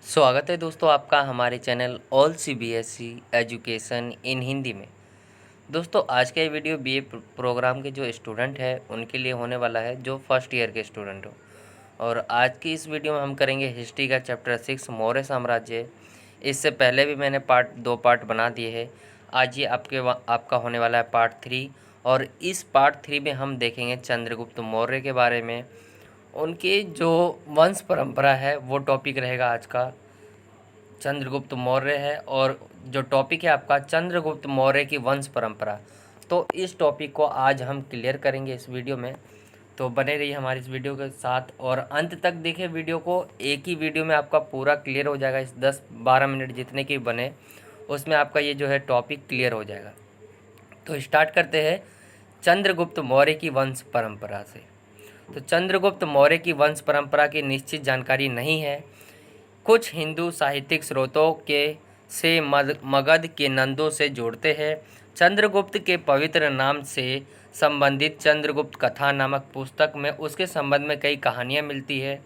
स्वागत है दोस्तों आपका हमारे channel all CBSE education in Hindi में। दोस्तों आज का ये वीडियो बीए प्रोग्राम के जो स्टूडेंट है उनके लिए होने वाला है, जो फर्स्ट ईयर के स्टूडेंट हो। और आज की इस वीडियो में हम करेंगे हिस्ट्री का चैप्टर 6 मौर्य साम्राज्य। इससे पहले भी मैंने दो पार्ट बना दिए हैं। आज ये आपका होने वाला है पार्ट 3। और इस पार्ट 3 में हम देखेंगे चंद्रगुप्त मौर्य के बारे में। उनकी जो वंश परंपरा है वो टॉपिक रहेगा आज का, चंद्रगुप्त मौर्य है। और जो टॉपिक है आपका चंद्रगुप्त मौर्य की वंश परंपरा, तो इस टॉपिक को आज हम क्लियर करेंगे इस वीडियो में। तो बने रहिए हमारी इस वीडियो के साथ और अंत तक देखें वीडियो को। एक ही वीडियो में आपका पूरा क्लियर हो जाएगा। इस 10-12 मिनट जितने की बने उसमें आपका ये जो है टॉपिक क्लियर हो जाएगा। तो स्टार्ट करते हैं चंद्रगुप्त मौर्य की वंश परंपरा से। तो चंद्रगुप्त मौर्य की वंश परंपरा की निश्चित जानकारी नहीं है। कुछ हिंदू साहित्यिक स्रोतों के से मगध के नंदों से जोड़ते हैं। चंद्रगुप्त के पवित्र नाम से संबंधित चंद्रगुप्त कथा नामक पुस्तक में उसके संबंध में कई कहानियाँ मिलती है।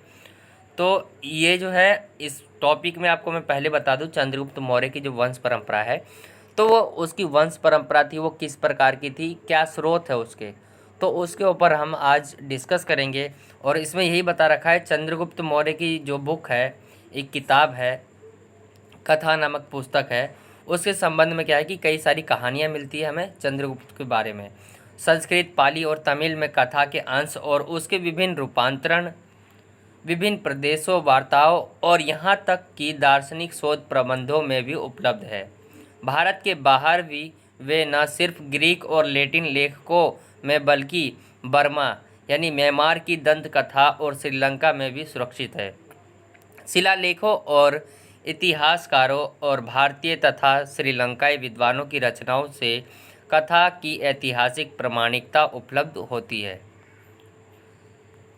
तो ये जो है इस टॉपिक में आपको मैं पहले बता दूं, चंद्रगुप्त मौर्य की जो वंश परंपरा है तो वो उसकी वंश परंपरा थी, वो किस प्रकार की थी, क्या स्रोत है उसके, तो उसके ऊपर हम आज डिस्कस करेंगे। और इसमें यही बता रखा है, चंद्रगुप्त मौर्य की जो बुक है, एक किताब है, कथा नामक पुस्तक है, उसके संबंध में क्या है कि कई सारी कहानियाँ मिलती है हमें चंद्रगुप्त के बारे में। संस्कृत, पाली और तमिल में कथा के अंश और उसके विभिन्न रूपांतरण विभिन्न प्रदेशों, वार्ताओं और यहाँ तक कि दार्शनिक शोध प्रबंधों में भी उपलब्ध है। भारत के बाहर भी वे न सिर्फ ग्रीक और लैटिन लेखकों में बल्कि बर्मा यानी म्यांमार की दंत कथा और श्रीलंका में भी सुरक्षित है। शिलालेखों और इतिहासकारों और भारतीय तथा श्रीलंकाई विद्वानों की रचनाओं से कथा की ऐतिहासिक प्रामाणिकता उपलब्ध होती है।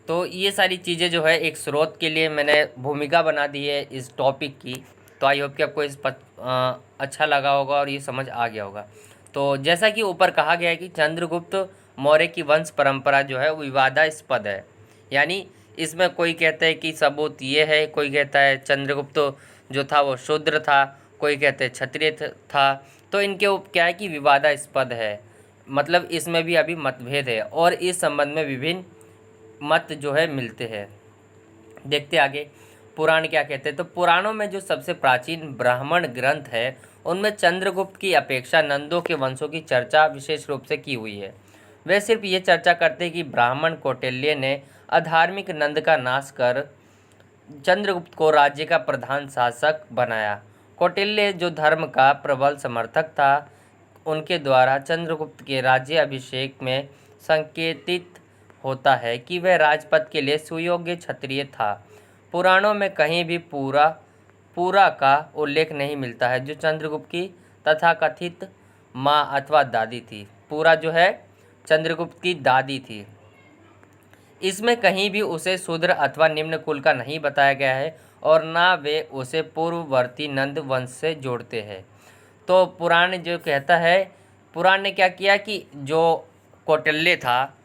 तो ये सारी चीज़ें जो है एक स्रोत के लिए मैंने भूमिका बना दी है इस टॉपिक की। तो आई होप कि आपको अच्छा लगा होगा और ये समझ आ गया होगा। तो जैसा कि ऊपर कहा गया है कि चंद्रगुप्त मौर्य की वंश परंपरा जो है वो विवादास्पद है। यानी इसमें कोई कहता है कि सबूत ये है, कोई कहता है चंद्रगुप्त जो था वो शूद्र था, कोई कहते हैं क्षत्रिय था। तो इनके क्या है कि विवादास्पद है, मतलब इसमें भी अभी मतभेद है और इस संबंध में विभिन्न मत जो है मिलते हैं। देखते आगे पुराण क्या कहते हैं। तो पुराणों में जो सबसे प्राचीन ब्राह्मण ग्रंथ है उनमें चंद्रगुप्त की अपेक्षा नंदों के वंशों की चर्चा विशेष रूप से की हुई है। वे सिर्फ ये चर्चा करते हैं कि ब्राह्मण कौटिल्य ने अधार्मिक नंद का नाश कर चंद्रगुप्त को राज्य का प्रधान शासक बनाया। कौटिल्य जो धर्म का प्रबल समर्थक था, उनके द्वारा चंद्रगुप्त के राज्य अभिषेक में संकेतित होता है कि वह राजपद के लिए सुयोग्य क्षत्रिय था। पुराणों में कहीं भी पूरा का उल्लेख नहीं मिलता है, जो चंद्रगुप्त की तथाकथित माँ अथवा दादी थी। पूरा जो है चंद्रगुप्त की दादी थी। इसमें कहीं भी उसे शूद्र अथवा निम्न कुल का नहीं बताया गया है और ना वे उसे पूर्ववर्ती नंद वंश से जोड़ते हैं। तो पुराण जो कहता है, पुराण ने क्या किया कि जो कौटिल्य था,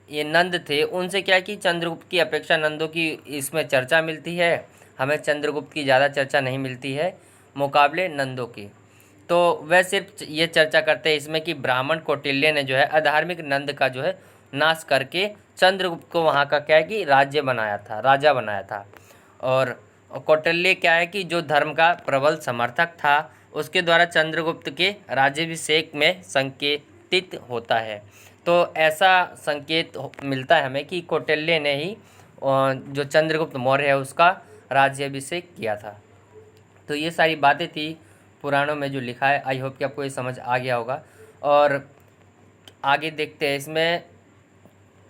ये नंद थे, उनसे क्या कि चंद्रगुप्त की अपेक्षा नंदों की इसमें चर्चा मिलती है, हमें चंद्रगुप्त की ज़्यादा चर्चा नहीं मिलती है मुकाबले नंदों की। तो वह सिर्फ ये चर्चा करते हैं इसमें कि ब्राह्मण कौटिल्य ने जो है अधार्मिक नंद का जो है नाश करके चंद्रगुप्त को वहाँ का क्या है कि राजा बनाया था। और कौटिल्य क्या है कि जो धर्म का प्रबल समर्थक था, उसके द्वारा चंद्रगुप्त के राज्याभिषेक में संकेतित होता है। तो ऐसा संकेत मिलता है हमें कि कौटिल्य ने ही जो चंद्रगुप्त मौर्य है उसका राज्याभिषेक किया था। तो ये सारी बातें थी पुराणों में जो लिखा है। आई होप कि आपको ये समझ आ गया होगा। और आगे देखते हैं, इसमें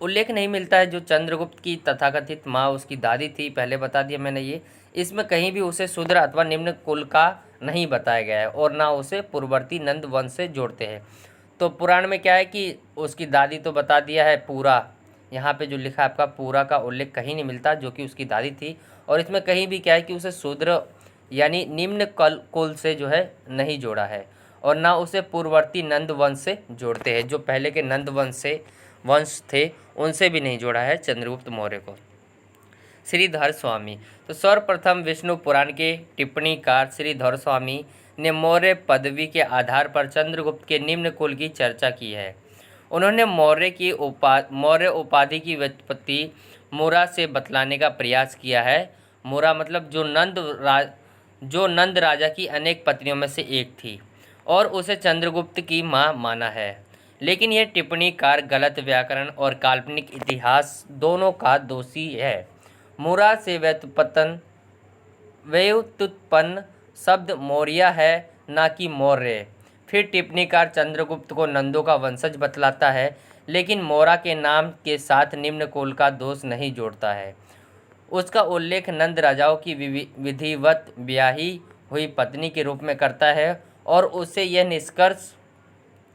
उल्लेख नहीं मिलता है जो चंद्रगुप्त की तथाकथित माँ उसकी दादी थी, पहले बता दिया मैंने ये। इसमें कहीं भी उसे शूद्र अथवा निम्न कुल का नहीं बताया गया है और ना उसे पूर्ववर्ती नंद वंश से जोड़ते हैं। तो पुराण में क्या है कि उसकी दादी तो बता दिया है पूरा, यहाँ पे जो लिखा है आपका पूरा का उल्लेख कहीं नहीं मिलता जो कि उसकी दादी थी। और इसमें कहीं भी क्या है कि उसे शूद्र यानी निम्न कुल से जो है नहीं जोड़ा है और ना उसे पूर्ववर्ती नंद वंश से जोड़ते हैं, जो पहले के नंद वंश थे उनसे भी नहीं जोड़ा है चंद्रगुप्त मौर्य को। श्रीधर स्वामी। तो सर्वप्रथम विष्णु पुराण के टिप्पणीकार श्रीधर स्वामी ने मौर्य पदवी के आधार पर चंद्रगुप्त के निम्न कुल की चर्चा की है। उन्होंने मौर्य उपाधि की व्युत्पत्ति मुरा से बतलाने का प्रयास किया है। मुरा मतलब जो नंद राजा की अनेक पत्नियों में से एक थी और उसे चंद्रगुप्त की मां माना है। लेकिन यह टिप्पणीकार गलत व्याकरण और काल्पनिक इतिहास दोनों का दोषी है। मुरा से व्युत्पन्न शब्द मौर्य है, न कि मौर्य। फिर टिप्पणीकार चंद्रगुप्त को नंदों का वंशज बतलाता है, लेकिन मौर्य के नाम के साथ निम्न कुल का दोष नहीं जोड़ता है। उसका उल्लेख नंद राजाओं की विधिवत ब्याही हुई पत्नी के रूप में करता है और उससे यह निष्कर्ष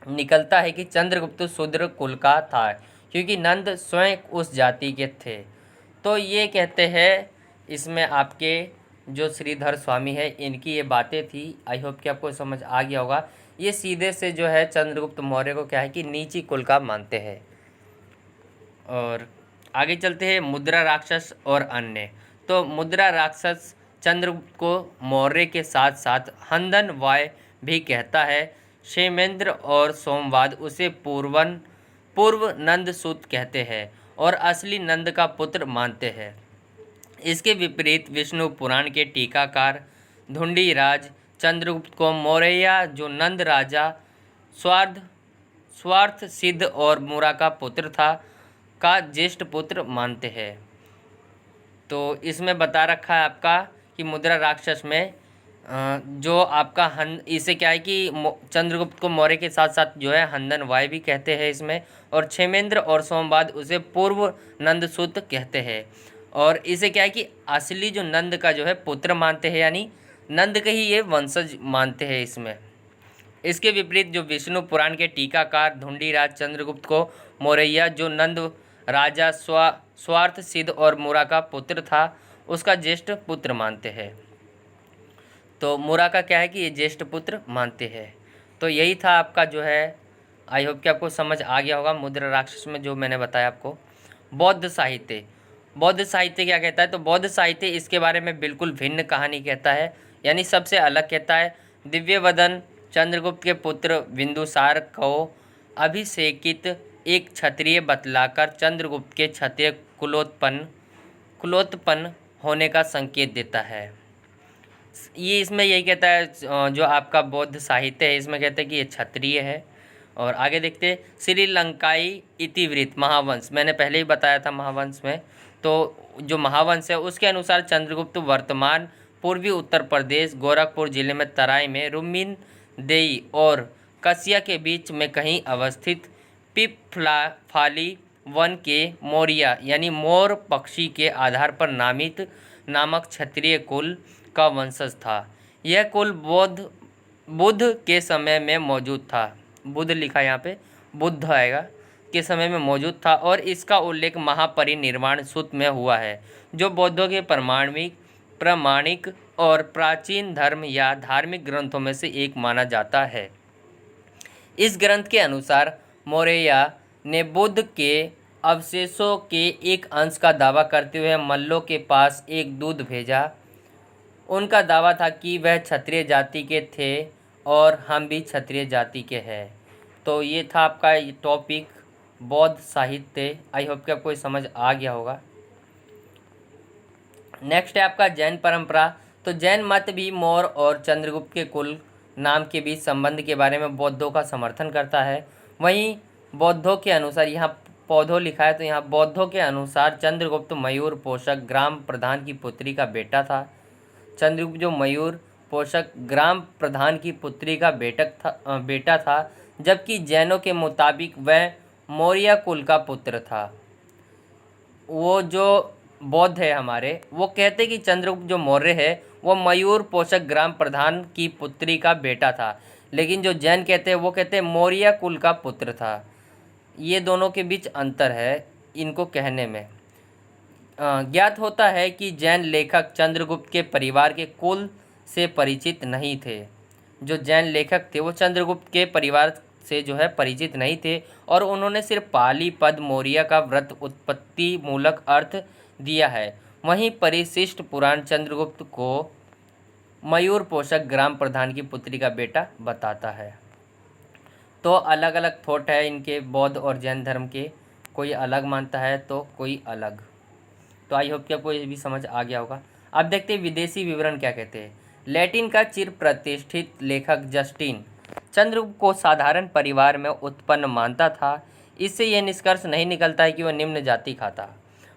निकलता है कि चंद्रगुप्त शूद्र कुल का था, क्योंकि नंद स्वयं उस जाति के थे। तो ये कहते हैं, इसमें आपके जो श्रीधर स्वामी है इनकी ये बातें थी। आई होप कि आपको समझ आ गया होगा। ये सीधे से जो है चंद्रगुप्त मौर्य को क्या है कि नीची कुल का मानते हैं। और आगे चलते हैं मुद्रा राक्षस और अन्य। तो मुद्रा राक्षस चंद्रगुप्त को मौर्य के साथ साथ हंदन वाय भी कहता है। क्षेमेंद्र और सोमवाद उसे पूर्व नंद सूत कहते हैं और असली नंद का पुत्र मानते हैं। इसके विपरीत विष्णु पुराण के टीकाकार धुंडीराज चंद्रगुप्त को मौर्य जो नंद राजा स्वार्थ सिद्ध और मुरा का पुत्र था का ज्येष्ठ पुत्र मानते हैं। तो इसमें बता रखा है आपका कि मुद्रा राक्षस में जो आपका इसे क्या है कि चंद्रगुप्त को मौर्य के साथ साथ जो है हंदन वाय भी कहते हैं इसमें, और क्षेमेंद्र और सोमवाद उसे पूर्व नंदसूत कहते हैं और इसे क्या है कि असली जो नंद का जो है पुत्र मानते हैं, यानी नंद के ही ये वंशज मानते हैं इसमें। इसके विपरीत जो विष्णु पुराण के टीकाकार धुंडीराज चंद्रगुप्त को मौर्य जो नंद राजा स्वार्थ सिद्ध और मुरा का पुत्र था उसका ज्येष्ठ पुत्र मानते हैं। तो मुरा का क्या है कि ये ज्येष्ठ पुत्र मानते हैं। तो यही था आपका जो है, आई होप कि आपको समझ आ गया होगा मुद्रा राक्षस में जो मैंने बताया आपको। बौद्ध साहित्य क्या कहता है? तो बौद्ध साहित्य इसके बारे में बिल्कुल भिन्न कहानी कहता है, यानी सबसे अलग कहता है। दिव्यवदन चंद्रगुप्त के पुत्र बिंदुसार को अभिषेकित एक क्षत्रिय बतलाकर चंद्रगुप्त के क्षत्रिय कुलोत्पन्न होने का संकेत देता है। ये इसमें यही कहता है जो आपका बौद्ध साहित्य है, इसमें कहते हैं कि ये क्षत्रिय है। और आगे देखते हैं श्रीलंकाई इतिवृत्त महावंश, मैंने पहले ही बताया था महावंश में। तो जो महावंश है उसके अनुसार चंद्रगुप्त वर्तमान पूर्वी उत्तर प्रदेश गोरखपुर जिले में तराई में रुमिन देई और कसिया के बीच में कहीं अवस्थित पिपफाली वन के मौर्य यानी मोर पक्षी के आधार पर नामक क्षत्रिय कुल का वंशज था। यह कुल बुद्ध के समय में मौजूद था। बुद्ध लिखा यहाँ पे, बुद्ध आएगा, के समय में मौजूद था और इसका उल्लेख महापरिनिर्वाण सूत्र में हुआ है, जो बौद्धों के प्रामाणिक और प्राचीन धर्म या धार्मिक ग्रंथों में से एक माना जाता है। इस ग्रंथ के अनुसार मौर्य ने बुद्ध के अवशेषों के एक अंश का दावा करते हुए मल्लों के पास एक दूत भेजा। उनका दावा था कि वह क्षत्रिय जाति के थे और हम भी क्षत्रिय जाति के हैं। तो ये था आपका टॉपिक बौद्ध साहित्य। आई होप कि आपको समझ आ गया होगा। नेक्स्ट है आपका जैन परंपरा। तो जैन मत भी मौर्य और चंद्रगुप्त के कुल नाम के बीच संबंध के बारे में बौद्धों का समर्थन करता है। वहीं बौद्धों के अनुसार, यहाँ पौधों लिखा है तो यहाँ बौद्धों के अनुसार चंद्रगुप्त मयूर पोषक ग्राम प्रधान की पुत्री का बेटा था। चंद्रगुप्त जो मयूर पोषक ग्राम प्रधान की पुत्री का बेटा था, जबकि जैनों के मुताबिक वह मौर्य कुल का पुत्र था। वो जो बौद्ध है हमारे, वो कहते कि चंद्रगुप्त जो मौर्य है वो मयूर पोषक ग्राम प्रधान की पुत्री का बेटा था, लेकिन जो जैन कहते हैं वो कहते हैं मौर्य कुल का पुत्र था। ये दोनों के बीच अंतर है इनको कहने में। ज्ञात होता है कि जैन लेखक चंद्रगुप्त के परिवार के कुल से परिचित नहीं थे। जो जैन लेखक थे वो चंद्रगुप्त के परिवार से जो है परिचित नहीं थे और उन्होंने सिर्फ पाली पद मौर्य का व्रत उत्पत्ति मूलक अर्थ दिया है। वहीं परिशिष्ट पुराण चंद्रगुप्त को मयूर पोषक ग्राम प्रधान की पुत्री का बेटा बताता है। तो अलग अलग थॉट है इनके बौद्ध और जैन धर्म के, कोई अलग मानता है तो कोई अलग। तो आई होप कि आपको ये भी समझ आ गया होगा। अब देखते हैं विदेशी विवरण क्या कहते हैं। लैटिन का चिर प्रतिष्ठित लेखक जस्टिन चंद्रगुप्त को साधारण परिवार में उत्पन्न मानता था। इससे यह निष्कर्ष नहीं निकलता है कि वह निम्न जाति का था,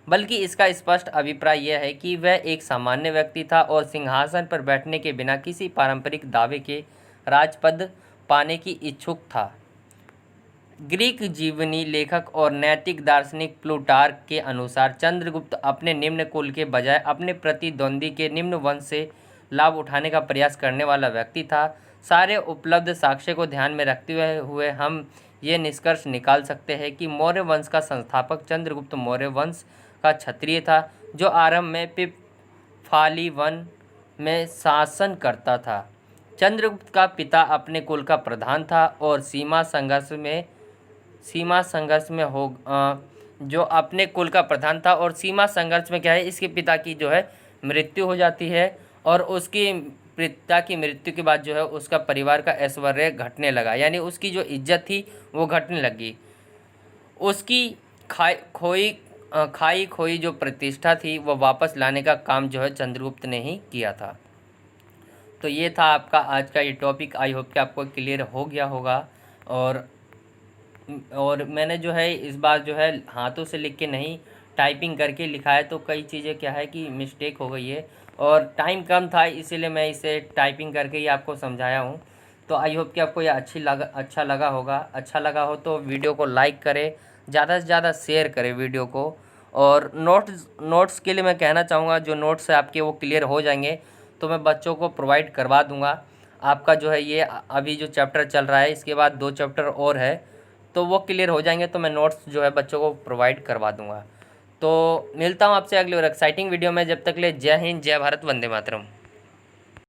बल्कि इसका स्पष्ट अभिप्राय यह है कि वह एक सामान्य व्यक्ति था और सिंहासन पर बैठने के बिना किसी पारंपरिक दावे के राजपद पाने की इच्छुक था। ग्रीक जीवनी लेखक और नैतिक दार्शनिक प्लूटार्क के अनुसार चंद्रगुप्त अपने निम्न कुल के बजाय अपने प्रतिद्वंदी के निम्न वंश से लाभ उठाने का प्रयास करने वाला व्यक्ति था। सारे उपलब्ध साक्ष्य को ध्यान में रखते हुए हम ये निष्कर्ष निकाल सकते हैं कि मौर्य वंश का संस्थापक चंद्रगुप्त मौर्य वंश का क्षत्रिय था, जो आरंभ में पिपफाली वन में शासन करता था। चंद्रगुप्त का पिता अपने कुल का प्रधान था और सीमा संघर्ष में जो अपने कुल का प्रधान था और सीमा संघर्ष में क्या है, इसके पिता की जो है मृत्यु हो जाती है और उसकी पिता की मृत्यु के बाद जो है उसका परिवार का ऐश्वर्य घटने लगा, यानी उसकी जो इज्जत थी वो घटने लगी। उसकी खाई खोई जो प्रतिष्ठा थी वो वापस लाने का काम जो है चंद्रगुप्त ने ही किया था। तो ये था आपका आज का ये टॉपिक। आई होप कि आपको क्लियर हो गया होगा। और मैंने जो है इस बार जो है हाथों से लिख के नहीं टाइपिंग करके लिखा है, तो कई चीज़ें क्या है कि मिस्टेक हो गई है और टाइम कम था, इसीलिए मैं इसे टाइपिंग करके ही आपको समझाया हूँ। तो आई होप कि आपको ये अच्छा लगा होगा। अच्छा लगा हो तो वीडियो को लाइक करें, ज़्यादा से ज़्यादा शेयर करें वीडियो को। और नोट्स के लिए मैं कहना चाहूँगा, जो नोट्स है आपके वो क्लियर हो जाएंगे तो मैं बच्चों को प्रोवाइड करवा दूँगा। आपका जो है ये अभी जो चैप्टर चल रहा है इसके बाद 2 चैप्टर और है, तो वो क्लियर हो जाएंगे तो मैं नोट्स जो है बच्चों को प्रोवाइड करवा दूंगा। तो मिलता हूँ आपसे अगली और एक्साइटिंग वीडियो में। जब तक ले जय हिंद, जय भारत, वंदे मातरम।